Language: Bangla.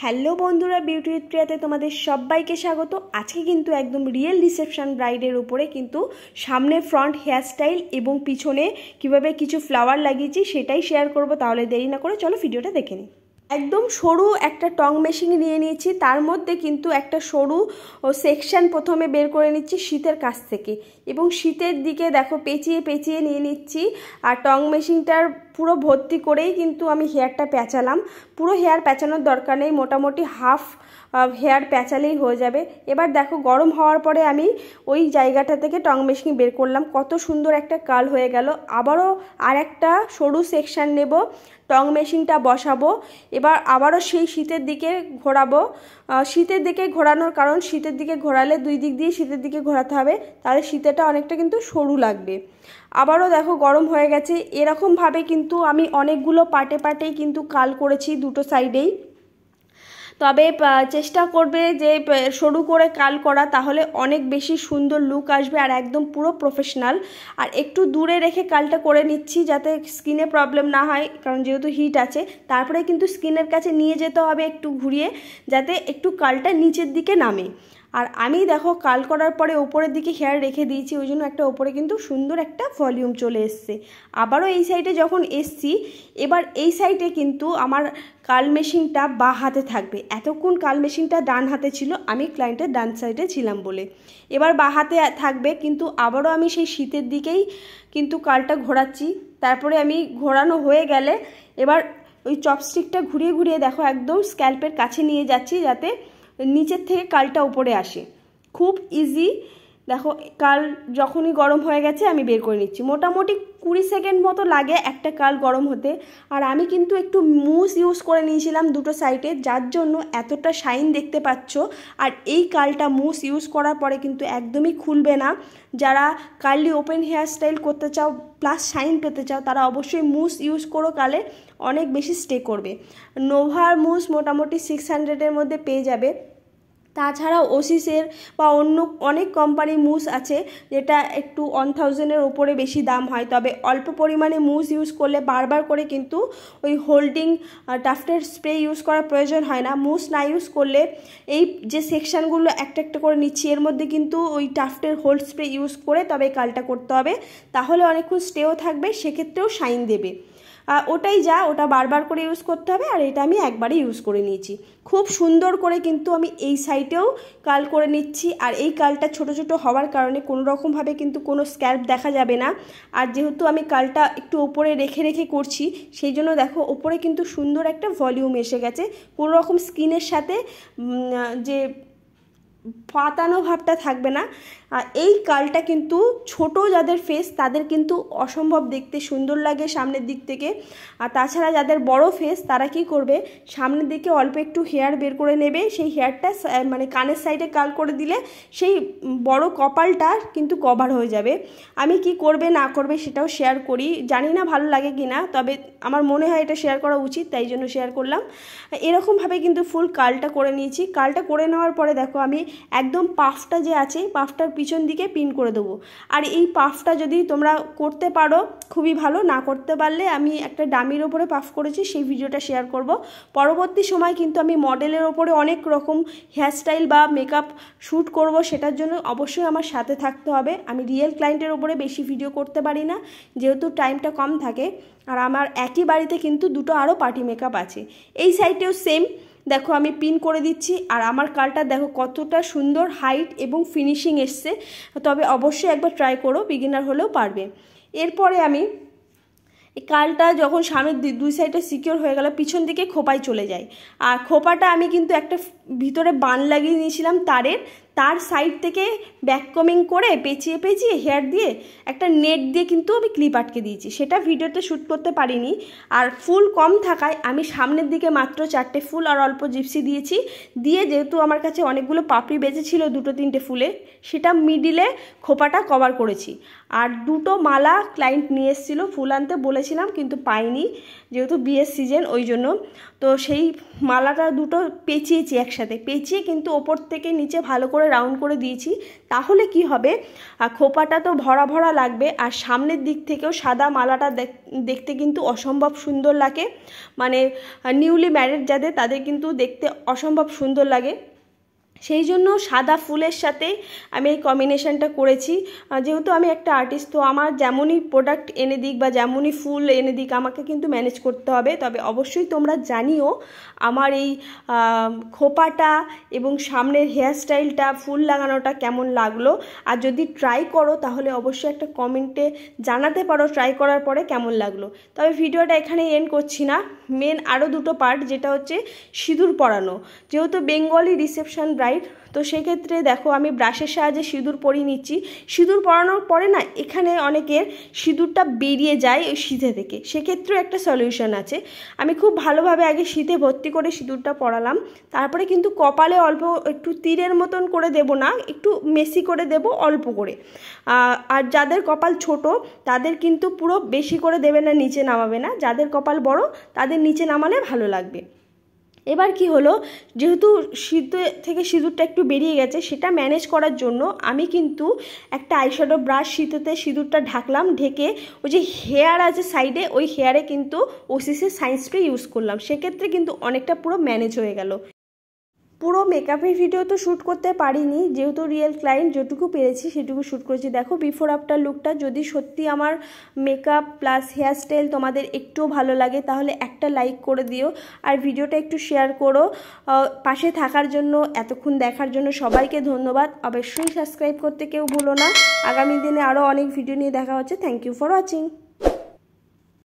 হ্যালো বন্ধুরা, বিউটি উইথ প্রিয়াতে তোমাদের সবাইকে স্বাগত। আজকে কিন্তু একদম রিয়েল রিসেপশন ব্রাইডের উপরে কিন্তু সামনে ফ্রন্ট হেয়ারস্টাইল এবং পিছনে কিভাবে কিছু ফ্লাওয়ার লাগিয়েছি সেটাই শেয়ার করব। তাহলে দেরি না করে চলো ভিডিওটা দেখে নিই। একদম সরু একটা টং মেশিন নিয়ে নিয়েছি, তার মধ্যে কিন্তু একটা সরু সেকশন প্রথমে বের করে নিচ্ছি শীতের কাছ থেকে, এবং শীতের দিকে দেখো পেঁচিয়ে পেঁচিয়ে নিয়ে নিচ্ছি। আর টং মেশিনটার পুরো ভর্তি করেই কিন্তু আমি হেয়ারটা প্যাঁচালাম। পুরো হেয়ার প্যাঁচানোর দরকার নেই, মোটামুটি হাফ হেয়ার প্যাঁচালেই হয়ে যাবে। এবার দেখো গরম হওয়ার পরে আমি ওই জায়গাটা থেকে টং মেশিন বের করলাম, কত সুন্দর একটা কার্ল হয়ে গেল। আবারও আর একটা সরু সেকশন নেব, টং মেশিনটা বসাবো। এবার আবারও সেই শীতের দিকে ঘোরাবো। শীতের দিকে ঘোরানোর কারণ, শীতের দিকে ঘোরালে দুই দিক দিয়ে শীতের দিকে ঘোরাতে হবে, তাহলে শীতেরটা অনেকটা কিন্তু সরু লাগবে। আবারও দেখো গরম হয়ে গেছে। এরকমভাবে কিন্তু আমি অনেকগুলো পার্টে পার্টেই কিন্তু কার্ল করেছি দুটো সাইডেই। তবে চেষ্টা করবে যে সরু করে কার্ল করা, তাহলে অনেক বেশি সুন্দর লুক আসবে আর একদম পুরো প্রফেশনাল। আর একটু দূরে রেখে কার্লটা করে নিচ্ছি যাতে স্কিনে প্রবলেম না হয়, কারণ যেহেতু হিট আছে। তারপরে কিন্তু স্কিনের কাছে নিয়ে যেতে হবে একটু ঘুরিয়ে, যাতে একটু কার্লটা নিচের দিকে নামে। আর আমি দেখো কার্ল করার পরে ওপরের দিকে হেয়ার রেখে দিয়েছি, ওই জন্য একটা ওপরে কিন্তু সুন্দর একটা ভলিউম চলে এসছে। আবারও এই সাইডে যখন এসছি, এবার এই সাইডে কিন্তু আমার কার্ল মেশিনটা বাঁ হাতে থাকবে। এতক্ষণ কার্ল মেশিনটা ডান হাতে ছিল, আমি ক্লায়েন্টের ডান সাইডে ছিলাম বলে। এবার বাঁ হাতে থাকবে, কিন্তু আবারও আমি সেই শীতের দিকেই কিন্তু কার্লটা ঘোরাচ্ছি। তারপরে আমি ঘোরানো হয়ে গেলে এবার ওই চপস্টিকটা ঘুরিয়ে ঘুরিয়ে দেখো একদম স্ক্যাল্পের কাছে নিয়ে যাচ্ছি, যাতে নিচের থেকে কার্লটা উপরে আসে। খুব ইজি। দেখো কার্ল যখনই গরম হয়ে গেছে আমি বের করে নিচ্ছি। মোটামুটি 20 সেকেন্ড মতো লাগে একটা কার্ল গরম হতে। আর আমি কিন্তু একটু মুস ইউজ করে নিয়েছিলাম দুটো সাইডে, যার জন্য এতটা শাইন দেখতে পাচ্ছ। আর এই কার্লটা মুস ইউজ করার পরে কিন্তু একদমই খুলবে না। যারা কার্লি ওপেন হেয়ার স্টাইল করতে চাও প্লাস শাইন পেতে চাও, তারা অবশ্যই মুস ইউজ করো, কালে অনেক বেশি স্টে করবে। নোভার মুস মোটামুটি 600-এর মধ্যে পেয়ে যাবে। তাছাড়াও ওসিসের বা অন্য অনেক কোম্পানির মুস আছে যেটা একটু 1000-এর ওপরে বেশি দাম হয়। তবে অল্প পরিমাণে মুস ইউজ করলে বারবার করে কিন্তু ওই হোল্ডিং টাফটের স্প্রে ইউজ করার প্রয়োজন হয় না। মুস না ইউজ করলে এই যে সেকশানগুলো একটা একটা করে নিচ্ছি, এর মধ্যে কিন্তু ওই টাফটের হোল্ড স্প্রে ইউজ করে তবে কালটা করতে হবে, তাহলে অনেকক্ষণ স্টেও থাকবে, সেক্ষেত্রেও শাইন দেবে। ওটাই ওটা বারবার করে ইউজ করতে হবে। আর এটা আমি একবারই ইউজ করে নিয়েছি। খুব সুন্দর করে কিন্তু আমি এই সাইডেও কার্ল করে নিচ্ছি। আর এই কার্লটা ছোট ছোট হওয়ার কারণে কোনো রকমভাবে কিন্তু কোনো স্ক্যাল্প দেখা যাবে না। আর যেহেতু আমি কার্লটা একটু ওপরে রেখে রেখে করছি, সেই জন্য দেখো ওপরে কিন্তু সুন্দর একটা ভলিউম এসে গেছে। কোনো রকম স্কিনের সাথে যে পাতানো ভাবটা থাকবে না। এই কার্লটা কিন্তু ছোট যাদের ফেস তাদের কিন্তু অসম্ভব দেখতে সুন্দর লাগে সামনের দিক থেকে। আর তাছাড়া যাদের বড় ফেস তারা কি করবে, সামনের দিকে অল্প একটু হেয়ার বের করে নেবে, সেই হেয়ারটা মানে কানের সাইডে কার্ল করে দিলে সেই বড় কপালটা কিন্তু কভার হয়ে যাবে। আমি কি করবে না করবে সেটাও শেয়ার করি, জানি না ভালো লাগে কি না, তবে আমার মনে হয় এটা শেয়ার করা উচিত, তাই জন্য শেয়ার করলাম। এরকমভাবে কিন্তু ফুল কার্লটা করে নিয়েছি। কার্লটা করে নেওয়ার পরে দেখো আমি একদম পাফটা যে আছে, পাফটার পিছন দিকে পিন করে দেবো। আর এই পাফটা যদি তোমরা করতে পারো খুবই ভালো, না করতে পারলে আমি একটা ডামির ওপরে পাফ করেছি, সেই ভিডিওটা শেয়ার করব। পরবর্তী সময় কিন্তু আমি মডেলের ওপরে অনেক রকম হেয়ারস্টাইল বা মেকআপ শ্যুট করব, সেটার জন্য অবশ্যই আমার সাথে থাকতে হবে। আমি রিয়েল ক্লায়েন্টের ওপরে বেশি ভিডিও করতে পারি না, যেহেতু টাইমটা কম থাকে। আর আমার একই বাড়িতে কিন্তু দুটো আরও পার্টি মেকআপ আছে। এই সাইডেও সেম দেখো আমি পিন করে দিচ্ছি। আর আমার কার্লটা দেখো কতটা সুন্দর হাইট এবং ফিনিশিং এসছে। তবে অবশ্যই একবার ট্রাই করো, বিগিনার হলেও পারবে। এরপরে আমি এই কার্লটা যখন সামনের দুই সাইডে সিকিওর হয়ে গেল, পিছন দিকে খোপায় চলে যায়। আর খোপাটা আমি কিন্তু একটা ভিতরে বান লাগিয়ে নিয়েছিলাম তার সাইড থেকে ব্যাককমিং করে পেঁচিয়ে পেঁচিয়ে হেয়ার দিয়ে একটা নেট দিয়ে কিন্তু আমি ক্লিপ আটকে দিয়েছি, সেটা ভিডিওতে শ্যুট করতে পারিনি। আর ফুল কম থাকায় আমি সামনের দিকে মাত্র 4টে ফুল আর অল্প জিপসি দিয়েছি। দিয়ে যেহেতু আমার কাছে অনেকগুলো পাপড়ি বেঁচেছিল 2-3টে ফুলে, সেটা মিডিলে খোপাটা কভার করেছি। আর দুটো মালা ক্লায়েন্ট নিয়ে এসেছিলো, ফুল আনতে বলেছিলাম কিন্তু পাইনি, যেহেতু বিয়ের সিজন ওই জন্য। তো সেই মালাটা দুটো পেঁচিয়েছি, একসাথে পেঁচিয়ে কিন্তু ওপর থেকে নিচে ভালো করে রাউন্ড করে দিয়েছি। তাহলে কি হবে, খোপাটা তো ভরা ভরা লাগবে, আর সামনের দিক থেকেও সাদা মালাটা দেখতে কিন্তু অসম্ভব সুন্দর লাগে। মানে নিউলি ম্যারিড যাদের, তাদের কিন্তু দেখতে অসম্ভব সুন্দর লাগে। সেই জন্য সাদা ফুলের সাথে আমি এই কম্বিনেশনটা করেছি। যেহেতু আমি একটা আর্টিস্ট, তো আমার যেমনই প্রোডাক্ট এনে দিক বা যেমনই ফুল এনে দিক আমাকে কিন্তু ম্যানেজ করতে হবে। তবে অবশ্যই তোমরা জানিও আমার এই খোপাটা এবং সামনের হেয়ারস্টাইলটা ফুল লাগানোটা কেমন লাগলো। আর যদি ট্রাই করো তাহলে অবশ্যই একটা কমেন্টে জানাতে পারো ট্রাই করার পরে কেমন লাগলো। তবে ভিডিওটা এখানে এন্ড করছি না, মেন আরও দুটো পার্ট, যেটা হচ্ছে সিঁদুর পরানো। যেহেতু বেঙ্গলি রিসেপশন ব্রাইড, তো সেক্ষেত্রে দেখো আমি ব্রাশের সাহায্যে সিঁদুর পরিয়ে নিচ্ছি। সিঁদুর পরানোর পরে না এখানে অনেকের সিঁদুরটা বেরিয়ে যায় ওই সিঁথে থেকে, সেক্ষেত্রেও একটা সলিউশন আছে। আমি খুব ভালোভাবে আগে সিঁথে ভর্তি করে সিঁদুরটা পরালাম, তারপরে কিন্তু কপালে অল্প একটু তীরের মতন করে দেব না, একটু মেসি করে দেব অল্প করে। আর যাদের কপাল ছোট তাদের কিন্তু পুরো বেশি করে দেবে না, নিচে নামাবে না। যাদের কপাল বড় তাদের নিচে নামালে ভালো লাগবে। এবার কি হলো, যেহেতু সিঁদুর থেকে সিঁদুরটা একটু বেরিয়ে গেছে, সেটা ম্যানেজ করার জন্য আমি কিন্তু একটা আইশ্যাডো ব্রাশ সিঁথেতে সিঁদুরটা ঢাকলাম, ঢেকে ওই যে হেয়ার আছে সাইডে, ওই হেয়ারে কিন্তু ওসিসের সাইন স্প্রে ইউজ করলাম। সেক্ষেত্রে কিন্তু অনেকটা পুরো ম্যানেজ হয়ে গেল। পুরো মেকআপের ভিডিও তো শ্যুট করতে পারিনি, যেহেতু রিয়েল ক্লায়েন্ট, যেটুকু পেরেছি সেটুকু শ্যুট করেছি। দেখো বিফোর আফটার লুকটা। যদি সত্যি আমার মেকআপ প্লাস হেয়ারস্টাইল তোমাদের একটুও ভালো লাগে তাহলে একটা লাইক করে দিও, আর ভিডিওটা একটু শেয়ার করো। পাশে থাকার জন্য, এতক্ষণ দেখার জন্য সবাইকে ধন্যবাদ। অবশ্যই সাবস্ক্রাইব করতে কেউ ভুলো না। আগামী দিনে আরও অনেক ভিডিও নিয়ে দেখা হচ্ছে। Thank you for watching.